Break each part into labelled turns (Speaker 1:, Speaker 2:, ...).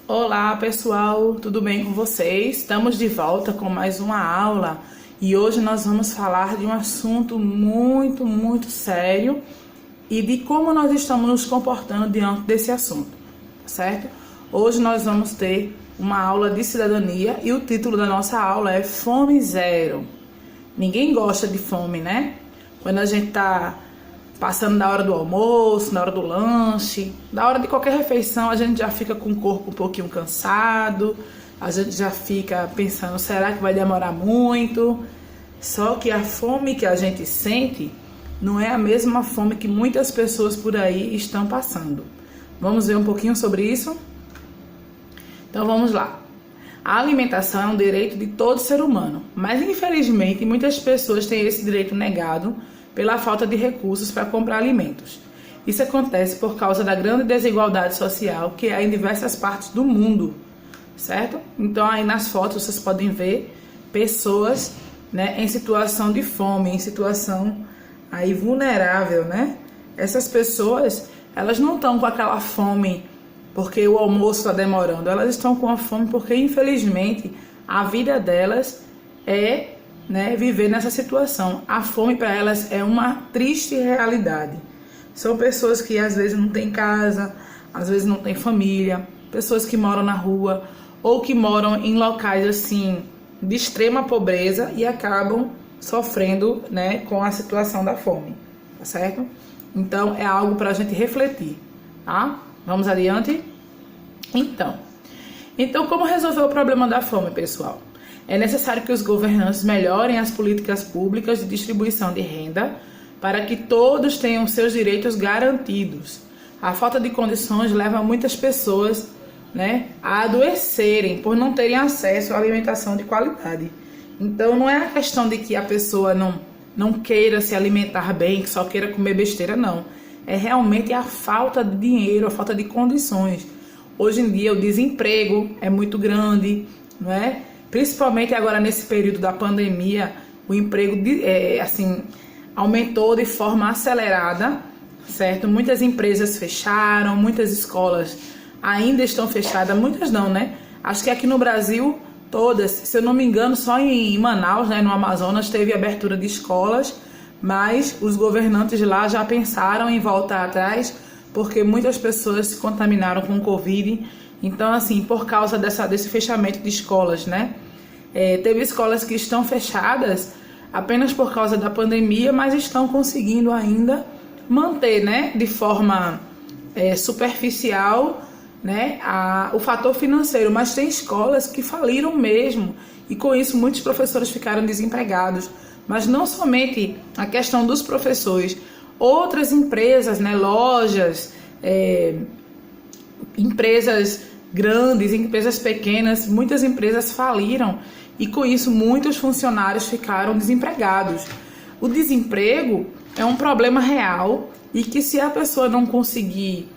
Speaker 1: Olá pessoal, tudo bem com vocês? Estamos de volta com mais uma aula e hoje nós vamos falar de um assunto muito sério e de como nós estamos nos comportando diante desse assunto, certo? Hoje nós vamos ter uma aula de cidadania e o título da nossa aula é Fome Zero. Ninguém gosta de fome, né? Quando a gente tá passando da hora do almoço, na hora do lanche, da hora de qualquer refeição, a gente já fica com o corpo um pouquinho cansado, a gente já fica pensando, será que vai demorar muito? Só que a fome que a gente sente não é a mesma fome que muitas pessoas por aí estão passando. Vamos ver um pouquinho sobre isso? Então vamos lá. A alimentação é um direito de todo ser humano, mas infelizmente muitas pessoas têm esse direito negado pela falta de recursos para comprar alimentos. Isso acontece por causa da grande desigualdade social que há em diversas partes do mundo, certo? Então aí nas fotos vocês podem ver pessoas, né, em situação de fome, em situação aí vulnerável, né? Essas pessoas, elas não estão com aquela fome porque o almoço está demorando, elas estão com a fome porque infelizmente a vida delas é, né, viver nessa situação. A fome para elas é uma triste realidade. São pessoas que às vezes não têm casa, às vezes não têm família, pessoas que moram na rua ou que moram em locais assim de extrema pobreza e acabam sofrendo, né, com a situação da fome, tá certo? Então é algo para a gente refletir, tá? Vamos adiante? Então como resolver o problema da fome, pessoal? É necessário que os governantes melhorem as políticas públicas de distribuição de renda para que todos tenham seus direitos garantidos. A falta de condições leva muitas pessoas, né, a adoecerem por não terem acesso à alimentação de qualidade. Então não é a questão de que a pessoa não queira se alimentar bem, que só queira comer besteira, não. É realmente a falta de dinheiro, a falta de condições. Hoje em dia o desemprego é muito grande, não é? Principalmente agora nesse período da pandemia, o emprego assim, aumentou de forma acelerada, certo? Muitas empresas fecharam, muitas escolas ainda estão fechadas, muitas não, né? Acho que aqui no Brasil, todas, se eu não me engano, só em Manaus, né, no Amazonas, teve abertura de escolas, mas os governantes lá já pensaram em voltar atrás, porque muitas pessoas se contaminaram com Covid. Então, assim, por causa desse fechamento de escolas, né? Teve escolas que estão fechadas apenas por causa da pandemia, mas estão conseguindo ainda manter, né, de forma superficial, né, o fator financeiro. Mas tem escolas que faliram mesmo, e com isso muitos professores ficaram desempregados. Mas não somente a questão dos professores, outras empresas, né, lojas, empresas grandes, empresas pequenas, muitas empresas faliram e com isso muitos funcionários ficaram desempregados. O desemprego é um problema real e que se a pessoa não conseguir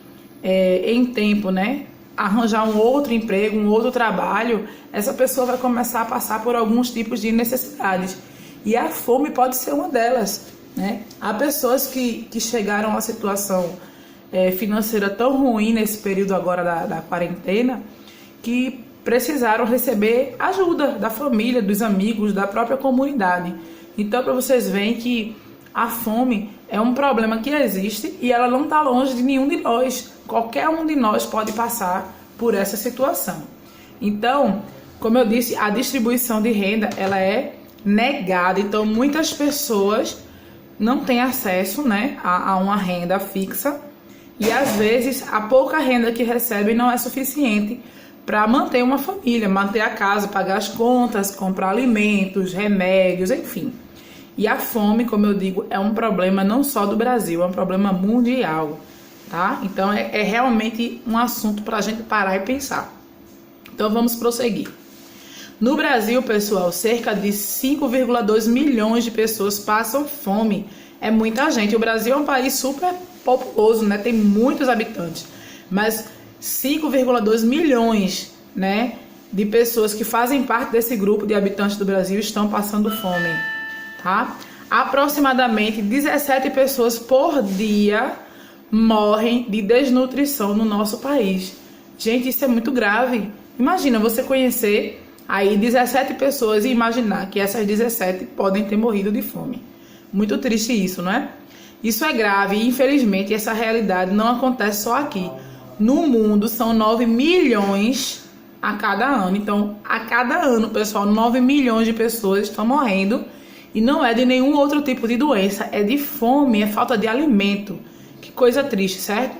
Speaker 1: em tempo, né, arranjar um outro emprego, um outro trabalho, essa pessoa vai começar a passar por alguns tipos de necessidades. E a fome pode ser uma delas, né? Há pessoas que chegaram a uma situação financeira tão ruim nesse período agora da quarentena que precisaram receber ajuda da família, dos amigos, da própria comunidade. Então, para vocês verem que a fome é um problema que existe e ela não está longe de nenhum de nós. Qualquer um de nós pode passar por essa situação. Então, como eu disse, a distribuição de renda ela é negada. Então, muitas pessoas não têm acesso, né, a uma renda fixa e às vezes a pouca renda que recebem não é suficiente para manter uma família, manter a casa, pagar as contas, comprar alimentos, remédios, enfim. E a fome, como eu digo, é um problema não só do Brasil, é um problema mundial, tá? Então é realmente um assunto para a gente parar e pensar. Então vamos prosseguir. No Brasil, pessoal, cerca de 5,2 milhões de pessoas passam fome. É muita gente. O Brasil é um país super populoso, né? Tem muitos habitantes, mas 5,2 milhões, né, de pessoas que fazem parte desse grupo de habitantes do Brasil estão passando fome, tá? Aproximadamente 17 pessoas por dia morrem de desnutrição no nosso país. Gente, isso é muito grave. Imagina você conhecer aí 17 pessoas e imaginar que essas 17 podem ter morrido de fome. Muito triste isso, não é? Isso é grave e, infelizmente, essa realidade não acontece só aqui. No mundo, são 9 milhões a cada ano. Então, a cada ano, pessoal, 9 milhões de pessoas estão morrendo. E não é de nenhum outro tipo de doença. É de fome, é falta de alimento. Que coisa triste, certo?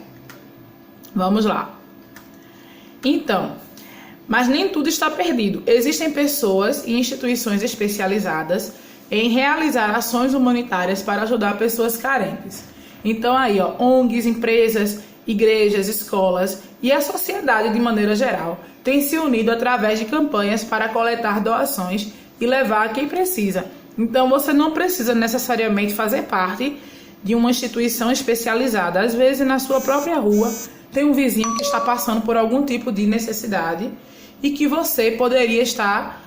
Speaker 1: Vamos lá. Então, mas nem tudo está perdido. Existem pessoas e instituições especializadas em realizar ações humanitárias para ajudar pessoas carentes. Então aí, ó, ONGs, empresas, igrejas, escolas e a sociedade de maneira geral têm se unido através de campanhas para coletar doações e levar a quem precisa. Então você não precisa necessariamente fazer parte de uma instituição especializada. Às vezes na sua própria rua tem um vizinho que está passando por algum tipo de necessidade e que você poderia estar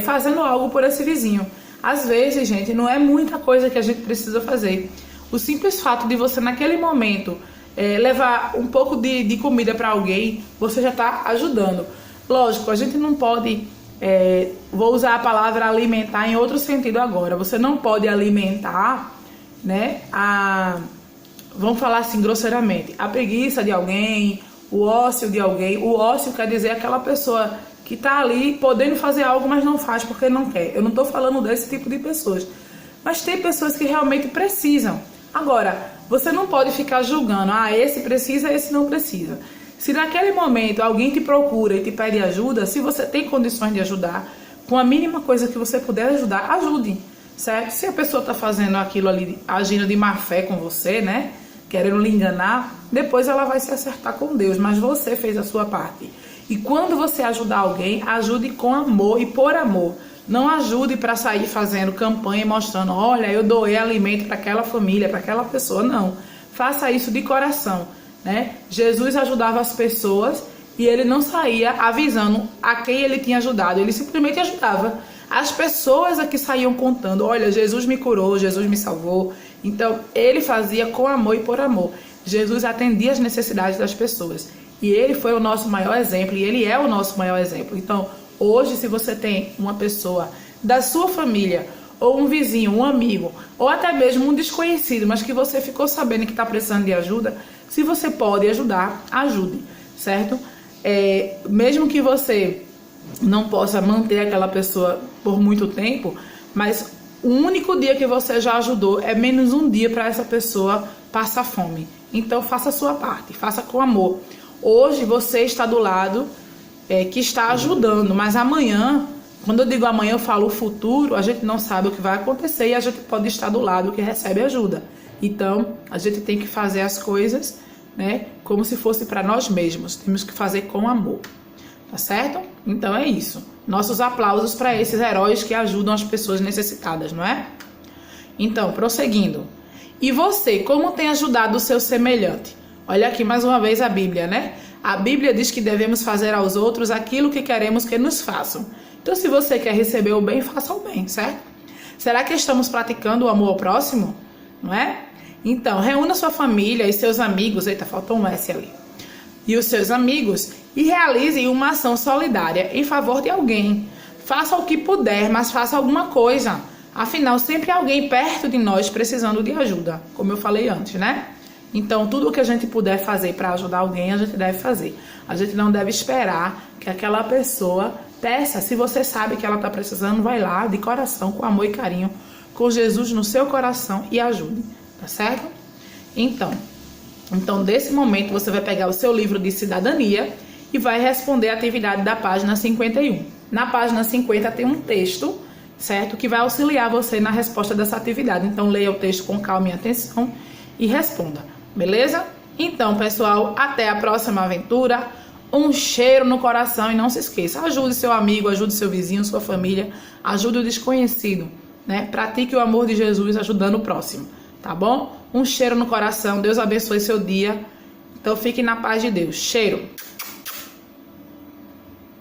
Speaker 1: fazendo algo por esse vizinho. Às vezes, gente, não é muita coisa que a gente precisa fazer. O simples fato de você, naquele momento, levar um pouco de comida para alguém, você já está ajudando. Lógico, a gente não pode... vou usar a palavra alimentar em outro sentido agora. Você não pode alimentar, né, vamos falar assim grosseiramente, a preguiça de alguém, o ócio de alguém. O ócio quer dizer aquela pessoa que está ali podendo fazer algo, mas não faz porque não quer. Eu não estou falando desse tipo de pessoas. Mas tem pessoas que realmente precisam. Agora, você não pode ficar julgando, esse precisa, esse não precisa. Se naquele momento alguém te procura e te pede ajuda, se você tem condições de ajudar, com a mínima coisa que você puder ajudar, ajude, certo? Se a pessoa está fazendo aquilo ali, agindo de má fé com você, né, querendo lhe enganar, depois ela vai se acertar com Deus, mas você fez a sua parte. E quando você ajudar alguém, ajude com amor e por amor. Não ajude para sair fazendo campanha e mostrando, olha, eu doei alimento para aquela família, para aquela pessoa. Não, faça isso de coração, né? Jesus ajudava as pessoas e ele não saía avisando a quem ele tinha ajudado, ele simplesmente ajudava. As pessoas aqui saíam contando, olha, Jesus me curou, Jesus me salvou. Então, ele fazia com amor e por amor. Jesus atendia as necessidades das pessoas. E ele foi o nosso maior exemplo, e ele é o nosso maior exemplo. Então, hoje, se você tem uma pessoa da sua família, ou um vizinho, um amigo, ou até mesmo um desconhecido, mas que você ficou sabendo que está precisando de ajuda, se você pode ajudar, ajude, certo? Mesmo que você não possa manter aquela pessoa por muito tempo, mas o único dia que você já ajudou é menos um dia para essa pessoa passar fome. Então, faça a sua parte, faça com amor. Hoje você está do lado que está ajudando, mas amanhã, quando eu digo amanhã, eu falo o futuro, a gente não sabe o que vai acontecer e a gente pode estar do lado que recebe ajuda. Então, a gente tem que fazer as coisas, né, como se fosse para nós mesmos. Temos que fazer com amor, tá certo? Então é isso. Nossos aplausos para esses heróis que ajudam as pessoas necessitadas, não é? Então, prosseguindo. E você, como tem ajudado o seu semelhante? Olha aqui mais uma vez a Bíblia, né? A Bíblia diz que devemos fazer aos outros aquilo que queremos que nos façam. Então, se você quer receber o bem, faça o bem, certo? Será que estamos praticando o amor ao próximo? Não é? Então, reúna sua família e seus amigos. Eita, faltou um S ali. E os seus amigos e realize uma ação solidária em favor de alguém. Faça o que puder, mas faça alguma coisa. Afinal, sempre há alguém perto de nós precisando de ajuda, como eu falei antes, né? Então, tudo o que a gente puder fazer para ajudar alguém, a gente deve fazer. A gente não deve esperar que aquela pessoa peça. Se você sabe que ela está precisando, vai lá de coração, com amor e carinho, com Jesus no seu coração e ajude, tá certo? Então, desse momento, você vai pegar o seu livro de cidadania e vai responder a atividade da página 51. Na página 50 tem um texto, certo? Que vai auxiliar você na resposta dessa atividade. Então, leia o texto com calma e atenção e responda. Beleza? Então, pessoal, até a próxima aventura. Um cheiro no coração e não se esqueça, ajude seu amigo, ajude seu vizinho, sua família, ajude o desconhecido, né? Pratique o amor de Jesus ajudando o próximo, tá bom? Um cheiro no coração, Deus abençoe seu dia. Então, fique na paz de Deus. Cheiro!